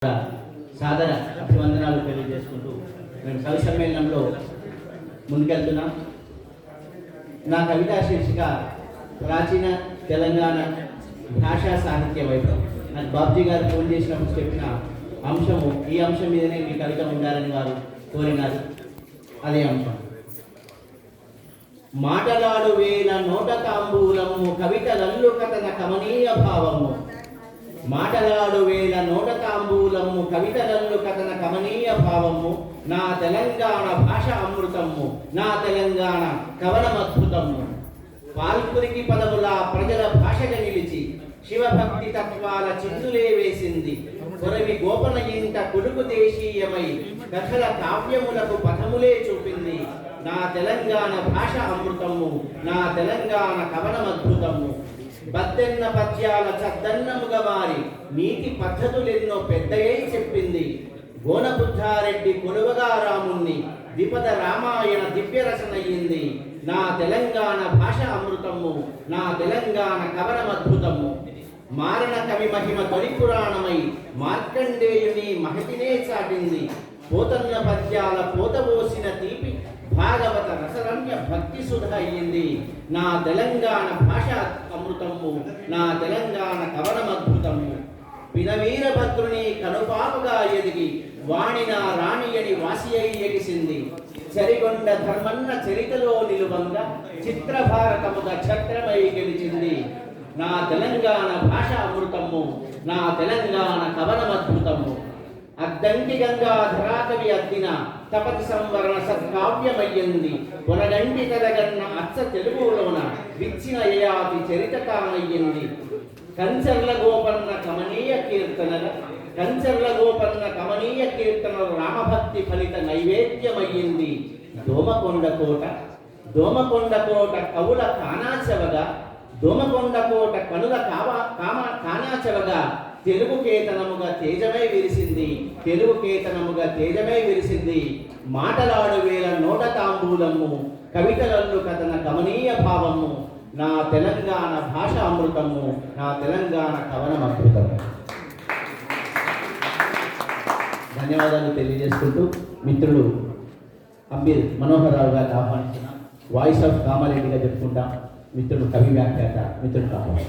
సాదర అభివందనాలు తెలియజేసుకుంటూ మేము కవి సమ్మేళనంలో ముందుకెళ్తున్నాం. నా కవితా శీర్షిక ప్రాచీన తెలంగాణ భాషా సాహిత్య వైభవం. నాకు బాబ్జీ గారు ఫోన్ చేసినప్పుడు చెప్పిన అంశము ఈ అంశం మీదనే మీ కవిత ఉండాలని వారు కోరినారు. అదే అంశం మాటలాడు వేల నోట తాంబూలము కవితలల్లు కథన కమనీయ భావము. మాటలాడు వేల నోట తాంబూలము కవితలల్లు కథన కమనీయ భావము. నా తెలంగాణ భాష అమృతము, నా తెలంగాణ కవనమద్భుతము. పాల్పురికి పదముల ప్రజల భాషగా నిలిచి శివభక్తి తత్వాల చిందులే వేసింది. కొరవి గోపన ఇంట కొడుకు దేశీయమై కథల కావ్యములకు పథములే చూపింది. నా తెలంగాణ భాష అమృతము, నా తెలంగాణ కవనమద్భుతము. బద్దెన్న పద్యాల చద్దన్నముగా మారి నీతి పద్ధతులెన్నో పెద్దయ్యై చెప్పింది. గోనబుద్ధారెడ్డి కొలువగా రాముణ్ణి ద్విపద రామాయణ దివ్యరసనయ్యింది. నా తెలంగాణ భాష అమృతము, నా తెలంగాణ కవనమద్భుతము. మారణ కవి మహిమ తొలి పురాణమై మార్కండేయుని మహతినే చాటింది. పోతన్న పద్యాల పోతబోసిన తీపి భాగవత రసరమ్య భక్తి సుధ అయ్యింది. నా తెలంగాణ భాష అమృతము, నా తెలంగాణ కవనమద్భుతము. పినవీరభద్రుని కనుపాపగా ఎదిగి వాణిన రాణియని వాసి అయి ఎగిసింది. చరిగొండ ధర్మన్న చరితలో నిలువంగా చిత్రభారతముగా ఛత్రమై గెలిచింది. నా తెలంగాణ భాష అమృతము, నా తెలంగాణ కవనమద్భుతము. అద్దంకి గంగాధరాకవి అద్దిన తపతి సంవరణ సత్కావ్యమయ్యింది. కొనగంటి తరగన్న అచ్చ తెలుగులోన విచ్చిన యయాతి చరిత కామయ్యింది. కంచర్ల గోపన్న కమనీయ కీర్తనలు రామభక్తి ఫలిత నైవేద్యమయ్యింది. దోమకొండ కోట కవుల కానాచవగా, దోమకొండ కోట కనుల కానాచవగా తెలుగు కేతనముగా తేజమై విరిసింది. మాటలాడు వేల నోట తాంబూలము కవితలల్లు కథన కమనీయ భావము. నా తెలంగాణ భాష అమృతము, నా తెలంగాణ కవనం అద్భుతము. ధన్యవాదాలు తెలియజేసుకుంటూ మిత్రుడు అంబీర్ మనోహర్ రావు గారిని ఆహ్వానించిన వాయిస్ ఆఫ్ కామారెడ్డిగా చెప్పుకుంటాం. మిత్రుడు కవి వ్యాఖ్యాత మిత్రుడు కావాలి.